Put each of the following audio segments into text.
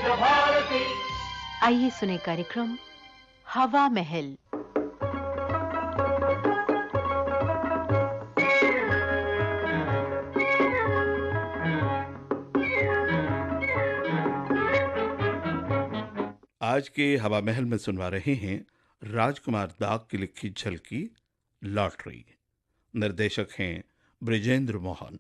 वीर भारती। आइए सुने कार्यक्रम हवा महल। आज के हवा महल में सुनवा रहे हैं राजकुमार दाग की लिखी झलकी लॉटरी। निर्देशक हैं ब्रिजेंद्र मोहन।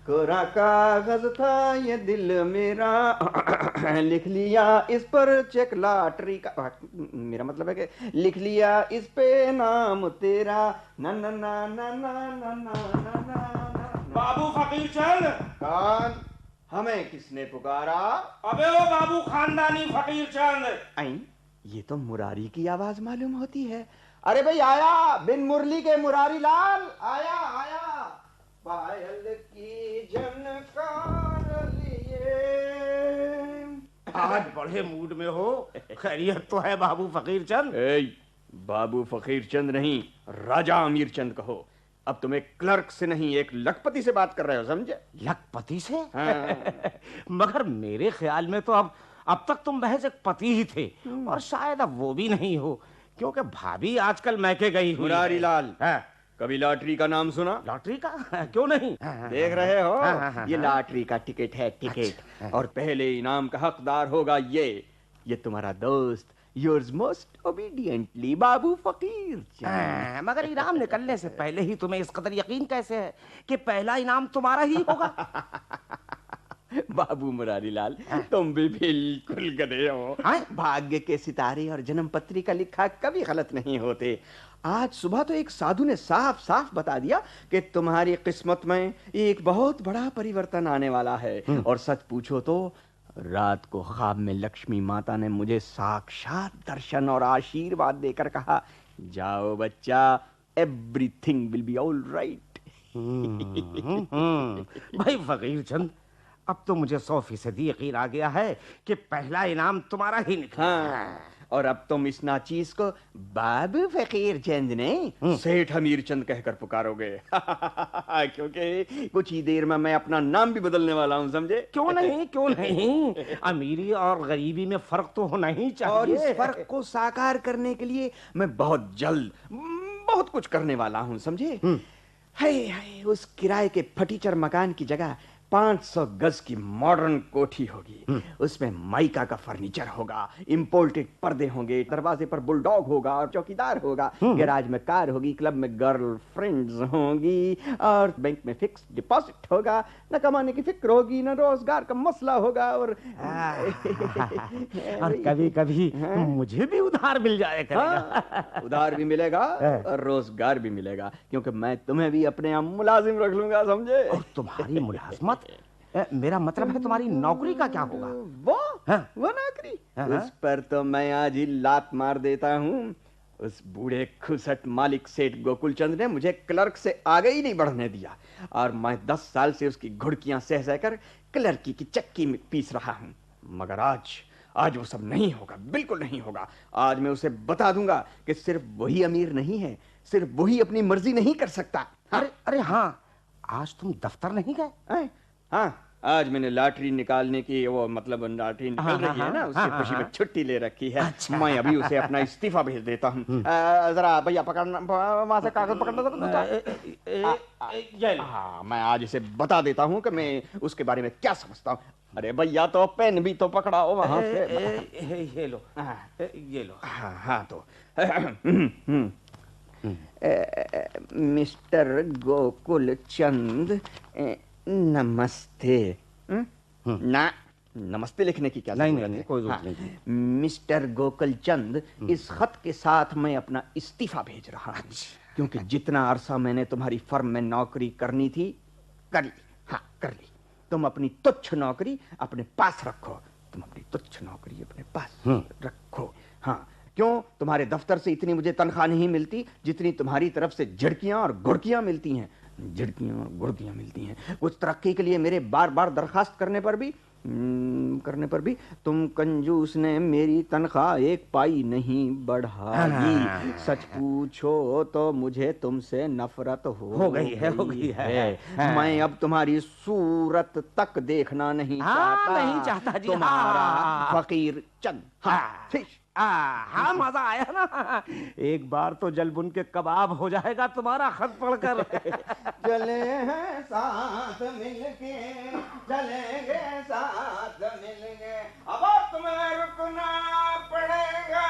कोरा कागज था ये दिल मेरा लिख लिया इस पर चेक लॉटरी का। मेरा मतलब है कि लिख लिया इस पे नाम तेरा। ना ना ना ना ना ना ना ना ना। बाबू फकीर चंद। कौन? हमें किसने पुकारा? अबे वो बाबू खानदानी फकीर चंद। आई, ये तो मुरारी की आवाज मालूम होती है। अरे भाई आया, बिन मुरली के मुरारी लाल आया आया। पायल की झनकार लिए। आज बड़े मूड में हो। खैरियत तो है बाबू फकीर चंद? बाबू फकीर चंद नहीं, राजा अमीर चंद कहो। अब तुम एक क्लर्क से नहीं, एक लखपति से बात कर रहे हो, समझे? लखपति से? हाँ। मगर मेरे ख्याल में तो अब तक तुम महज एक पति ही थे, और शायद अब वो भी नहीं हो, क्योंकि भाभी आजकल मैके गई हुई। मुरारी लाल, हाँ। कभी लॉटरी का नाम सुना? लॉटरी का? क्यों नहीं? देख रहे हो, हाँ। ये लॉटरी का टिकट है, टिकट। अच्छा। और पहले इनाम का हकदार होगा ये तुम्हारा दोस्त, योर्स मोस्ट ओबीडिएंटली बाबू फकीर चंद। मगर इनाम निकलने से पहले ही तुम्हें इस कदर यकीन कैसे है कि पहला इनाम तुम्हारा ही होगा? बाबू मुरारी लाल, तुम भी बिल्कुल गधे हो। भाग्य के सितारे और जन्म पत्री का लिखा कभी गलत नहीं होते। आज सुबह तो एक साधु ने साफ साफ बता दिया कि तुम्हारी किस्मत में एक बहुत बड़ा परिवर्तन आने वाला है। और सच पूछो तो रात को ख्वाब में लक्ष्मी माता ने मुझे साक्षात दर्शन और आशीर्वाद देकर कहा, जाओ बच्चा, everything will be all right. भाई फकीर चंद, अब तो मुझे 100% यकीन आ गया है कि पहला इनाम तुम्हारा ही निकला। हाँ, और अब तुम इस नाचीज को बाबू फकीर चंद ने सेठ अमीर चंद कहकर पुकारोगे। क्योंकि कुछ ही देर में मैं अपना नाम भी बदलने वाला हूँ, समझे? क्यों नहीं, क्यों नहीं? अमीरी और गरीबी में फर्क तो होना ही चाहिए। और इस फर्क को साकार करने के लिए मैं बहुत जल्द बहुत कुछ करने वाला हूँ, समझे? हाय हाय, उस किराए के फटीचर मकान की जगह 500 गज की मॉडर्न कोठी होगी। उसमें माइका का फर्नीचर होगा, इंपोर्टेड पर्दे होंगे, दरवाजे पर बुलडॉग होगा और चौकीदार होगा, गैराज में कार होगी, क्लब में गर्ल फ्रेंड्स होंगी, और बैंक में फिक्स डिपॉजिट होगा। न कमाने की फिक्र होगी, न रोजगार का मसला होगा। और कभी कभी मुझे भी उधार मिल जाएगा। हाँ, उधार भी मिलेगा और रोजगार भी मिलेगा, क्योंकि मैं तुम्हें भी अपने यहाँ मुलाजिम रख लूंगा, समझे? और तुम्हारी मुलाजमत? मेरा मतलब है तुम्हारी नौकरी का क्या होगा? वो नौकरी, उस पर तो मैं आज ही लात मार देता हूँ। उस बूढ़े खुसट मालिक सेठ गोकुल चंद ने मुझे क्लर्क से आगे ही नहीं बढ़ने दिया, और मैं 10 साल से उसकी घुड़कियां सह सहकर क्लर्की की चक्की में पीस रहा हूँ। मगर आज वो सब नहीं होगा, बिल्कुल नहीं होगा। आज मैं उसे बता दूंगा कि सिर्फ वही अमीर नहीं है, सिर्फ वही अपनी मर्जी नहीं कर सकता। अरे हाँ, आज तुम दफ्तर नहीं गए? हाँ, आज मैंने लॉटरी निकालने की, वो मतलब लॉटरी निकल रही है ना, उसकी खुशी में छुट्टी ले रखी है। अच्छा। मैं अभी उसे अपना इस्तीफा भेज देता हूँ। जरा भैया पकड़ना, वहां से कागज पकड़ना। हाँ, मैं आज इसे बता देता हूँ कि मैं उसके बारे में क्या समझता हूँ। अरे भैया, तो पेन भी तो पकड़ाओ वहां से। ये लो, ये लो। हाँ तो मिस्टर गोकुल चंद, नमस्ते। ना, नमस्ते लिखने की क्या जरूरत है? नहीं, कोई जरूरत नहीं। मिस्टर गोकुल चंद, इस खत के साथ मैं अपना इस्तीफा भेज रहा हूँ। क्योंकि जितना अरसा मैंने तुम्हारी फर्म में नौकरी करनी थी, कर ली। हाँ, कर ली। तुम अपनी तुच्छ नौकरी अपने पास रखो। तुम अपनी तुच्छ नौकरी अपने पास रखो। हाँ, क्यों? तुम्हारे दफ्तर से इतनी मुझे तनख्वाह नहीं मिलती जितनी तुम्हारी तरफ से झड़कियां और घुड़कियां मिलती हैं। झिड़कियां गुड़तियां मिलती हैं। कुछ तरक्की के लिए मेरे बार बार दरखास्त करने पर भी तुम कंजूस ने मेरी तनख्वाह एक पाई नहीं बढ़ाई। सच पूछो तो मुझे तुमसे नफरत हो गई है। मैं अब तुम्हारी सूरत तक देखना नहीं चाहता जी। तुम्हारा फकीर चंद। हाँ, मजा आया ना। एक बार तो जलबुन के कबाब हो जाएगा तुम्हारा खत पढ़कर। चले हैं साथ मिलके, चलेंगे साथ मिलके, अब तुम्हें रुकना पड़ेगा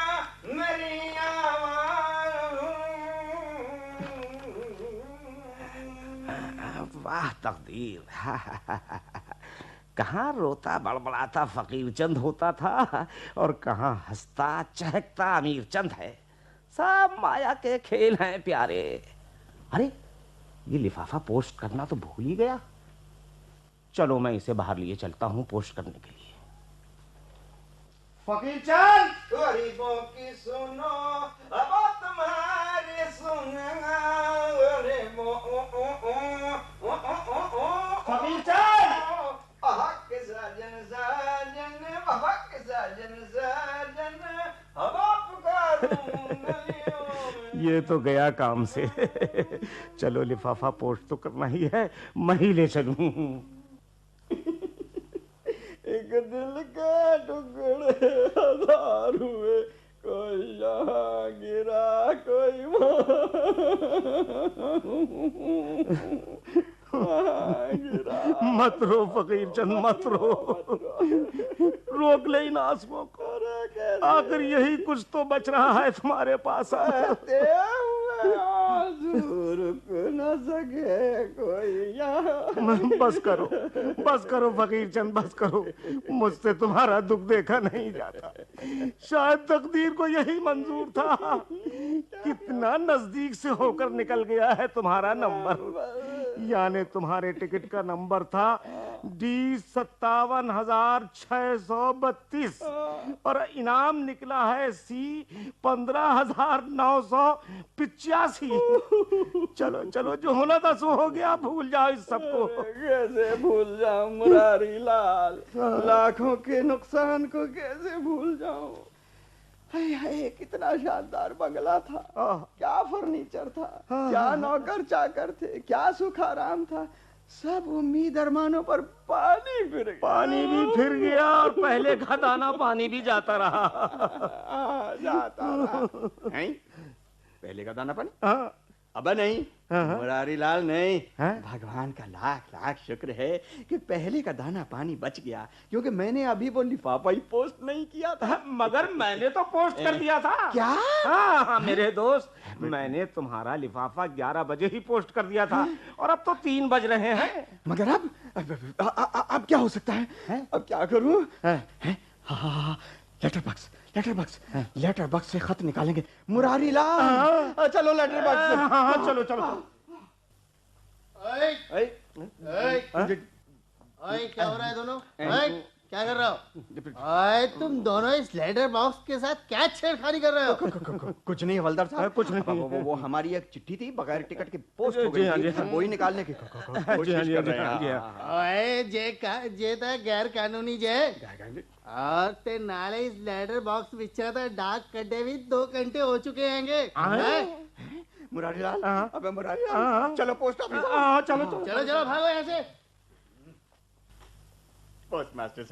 मेरी आवाज़। वाह तकदीर। कहाँ रोता बड़बड़ाता फकीर चंद होता था और कहाँ हंसता चहकता अमीर चंद है। सब माया के खेल हैं प्यारे। अरे ये लिफाफा पोस्ट करना तो भूल ही गया। चलो मैं इसे बाहर लिए चलता हूँ पोस्ट करने के लिए। फकीर चंद, गरीबों की सुनो अब तुम्हारी सुनगा। फकीर चंद, साजन साजन साजन साजन अब ये तो गया काम से। चलो लिफाफा पोस्ट तो करना ही है, मैं ही ले चलूं। एक दिल का टुकड़े हजार हुए, कोई यहाँ गिरा कोई मत रो फकीर चंद, मत रो। रोक ले इन आंसुओं को। आखिर यही कुछ तो बच रहा है तुम्हारे पास। रुक न सके कोई यहाँ। बस करो फकीर चंद, बस करो। मुझसे तुम्हारा दुख देखा नहीं जाता। शायद तकदीर को यही मंजूर था। कितना नजदीक से होकर निकल गया है तुम्हारा नंबर। यानी तुम्हारे टिकट का नंबर था D57,632 और इनाम निकला है C15,985। चलो चलो, जो होना था सो हो गया। भूल जाओ इस सबको। कैसे भूल जाऊं मुरारी लाल, लाखों के नुकसान को कैसे भूल जाऊं। हाय हाय, कितना शानदार बंगला था, क्या फर्नीचर था, क्या नौकर चाकर थे, क्या सुख आराम था। सब उम्मीद अरमानों पर पानी भी फिर गया और पहले का दाना पानी भी जाता रहा। पहले का दाना पानी अब नहीं मुरारी लाल, नहीं। भगवान का लाख लाख शुक्र है कि पहले का दाना पानी बच गया, क्योंकि मैंने अभी वो लिफाफा ही पोस्ट नहीं किया था। मगर मैंने तो पोस्ट कर दिया था। क्या? हाँ मेरे दोस्त, मैंने तुम्हारा लिफाफा 11 बजे ही पोस्ट कर दिया था और अब तो 3 बज रहे हैं। मगर अब क्या हो सकता है? अब क्या करूं? लेटर बॉक्स से खत निकालेंगे। मुरारी लाल, चलो लेटर बॉक्स से। चलो चलो। क्या हो रहा है दोनों? क्या कर रहे हो? तुम दोनों इस लेटर बॉक्स के साथ क्या छेड़खानी कर रहे हो? कुछ नहीं हवलदार साहब, कुछ नहीं। वो हमारी एक चिट्ठी थी, बगैर टिकट के पोस्ट हो गई थी, वही निकालने की कोशिश कर रहे हैं। जे गैर कानूनी जे और ते नाले इस लेटर बॉक्स विचार डाक कड्डे भी 2 घंटे हो चुके हैं। मुरारी लाल, अबे मुरारी लाल, चलो पोस्ट ऑफिस। चलो भागो यहाँ से। पोस्टमास्टर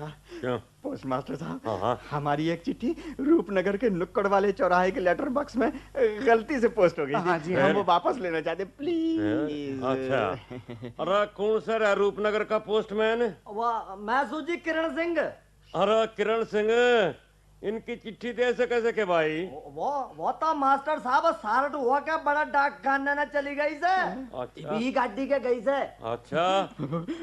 साहब, हमारी एक चिट्ठी रूपनगर के नुक्कड़ वाले चौराहे के लेटर बॉक्स में गलती से पोस्ट हो गई थी। हम वो वापस लेना चाहते, प्लीज। अच्छा, अरे कौन सर रूपनगर का पोस्टमैन? मैं सूजी किरण सिंह। अरे किरण सिंह, इनकी चिट्ठी दे सके सके भाई? वो तो मास्टर साहब सारट हुआ क्या बड़ा डाक खाना ना चली गई से। अच्छा, भी गाड़ी के गई से। अच्छा।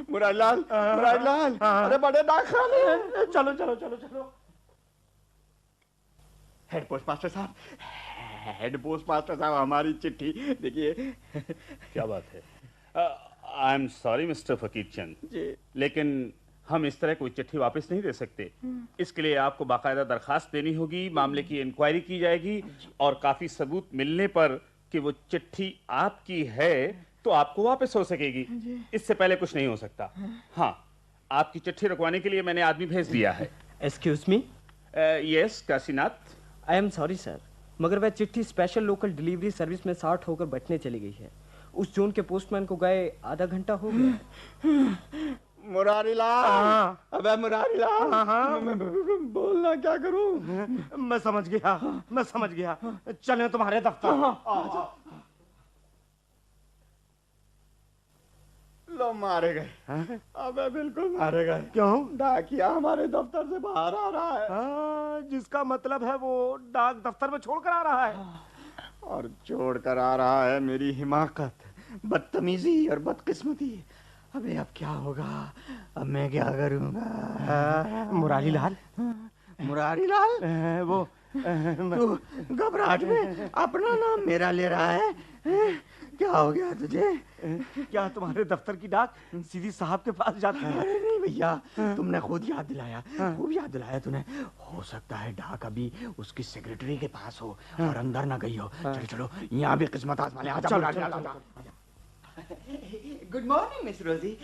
मुरारी लाल, अरे बड़े डाक खाने। चलो। हेड पोस्ट मास्टर साहब, हमारी चिट्ठी देखिए। क्या बात है? I am sorry mister Fakir Chand ji, लेकिन हम इस तरह कोई चिट्ठी वापस नहीं दे सकते। इसके लिए आपको बाकायदा दरखास्त देनी होगी, मामले की इंक्वायरी की जाएगी और काफी सबूत मिलने पर कि वो चिट्ठी आपकी है, तो आपको वापस हो सकेगी। इससे पहले कुछ नहीं हो सकता। हाँ, आपकी चिट्ठी रुकवाने के लिए मैंने आदमी भेज दिया है। Excuse me. Yes Kashinath. I am sorry sir, मगर वह चिट्ठी स्पेशल लोकल डिलीवरी सर्विस में शॉर्ट होकर बटने चली गई है। उस जोन के पोस्टमैन को गए आधा घंटा हो गया। मुरारीलाल, अबे मुरारीलाल, बोलना क्या करूं? मैं समझ गया। चलें तुम्हारे दफ्तर। लो मारे गए। अबे बिल्कुल मारे गए। क्यों? डाकिया हमारे दफ्तर से बाहर आ रहा है। जिसका मतलब है वो डाक दफ्तर में छोड़कर आ रहा है। और छोड़ कर आ रहा है मेरी हिमाकत, बदतमीजी और बदकिस्मती। अबे अब क्या होगा? अब मैं क्या करूंगा? मुरारीलाल, वो तू घबराहट में अपना नाम मेरा ले रहा है? क्या हो गया तुझे? क्या तुम्हारे दफ्तर की डाक सीधी साहब के पास जाती है? अरे नहीं भैया, तुमने खुद याद दिलाया, खूब याद दिलाया तूने। हो सकता है डाक अभी उसकी सेक्रेटरी के पास हो और अंदर ना गई हो। चलो चलो, यहाँ भी किस्मत आजमा ले। आजा चलो। Good morning miss Rosie.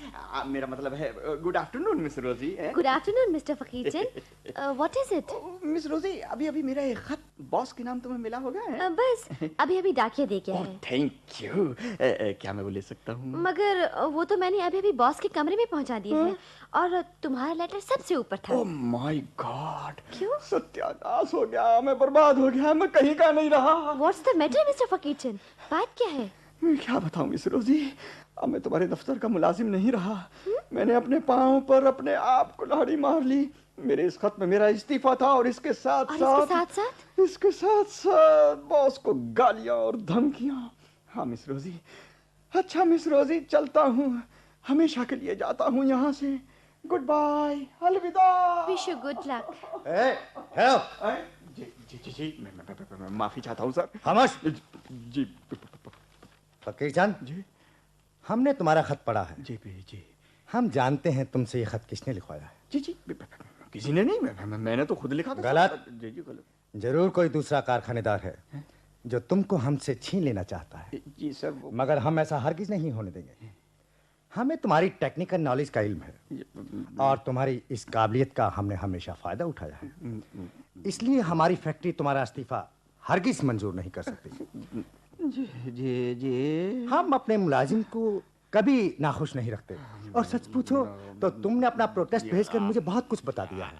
मेरा मतलब है good afternoon miss Rosie. Good afternoon mister Fakirchand. What is it? Miss Rosie, अभी अभी मेरा एक खत बॉस के नाम तुम्हें मिला होगा। बस अभी अभी डाकिया दे के आए। Thank you. क्या मैं वो ले सकता हूँ? मगर वो तो मैंने अभी अभी बॉस के कमरे में पहुंचा दिए हैं और तुम्हारा लेटर सबसे ऊपर था। Oh my God. क्यों? सत्यानाश हो गया, मैं बर्बाद हो गया, मैं कहीं का नहीं रहा। What's the matter mister Fakirchand? बात क्या है? मैं क्या बताऊं मिस रोजी, अब मैं तुम्हारे दफ्तर का मुलाजिम नहीं रहा। मैंने अपने पाँव पर अपने आप को लाड़ी मार ली। मेरे इस खत में मेरा इस्तीफा था और इसके साथ साथ बॉस को गालियां और धमकियां। हाँ मिस रोजी। अच्छा मिस रोजी, चलता हूँ, हमेशा के लिए जाता हूँ यहाँ से। गुड बाय, अलविदा। Wish you good luck. Hello. जी, मैं माफी चाहता हूँ सर। खामोश। जी फकीरचंद जी, हमने तुम्हारा खत पढ़ा है। जी। हम जानते हैं तुमसे ये खत किसने लिखवाया है। जी, किसी ने नहीं, मैंने तो खुद लिखा था। गलत। जी गलत। जरूर कोई दूसरा कारखानेदार है जो तुमको हमसे छीन लेना चाहता है। जी सर। मगर हम ऐसा हरगिज नहीं होने देंगे। हमें तुम्हारी टेक्निकल नॉलेज का इल्म है और तुम्हारी इस काबिलियत का हमने हमेशा फायदा उठाया है। इसलिए हमारी फैक्ट्री तुम्हारा इस्तीफा हरगिज मंजूर नहीं कर सकती। जी। हम अपने मुलाजिम को कभी नाखुश नहीं रखते और सच पूछो तो तुमने अपना प्रोटेस्ट भेजकर मुझे बहुत कुछ बता दिया है।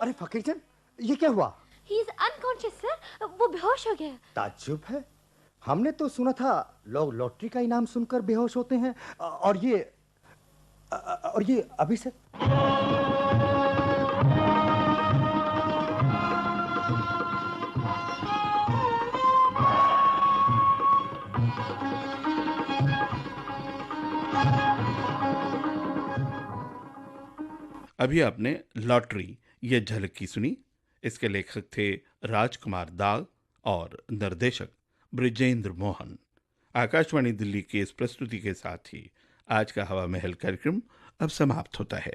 अरे फकीरचंद, ये क्या हुआ? ही इज अनकॉन्शियस सर, वो बेहोश हो गया। ताज्जुब है, हमने तो सुना था लोग लॉटरी का इनाम सुनकर बेहोश होते हैं और ये अभी से। अभी आपने लॉटरी ये झलकी सुनी। इसके लेखक थे राजकुमार दाग और निर्देशक ब्रिजेंद्र मोहन। आकाशवाणी दिल्ली की इस प्रस्तुति के साथ ही आज का हवा महल कार्यक्रम अब समाप्त होता है।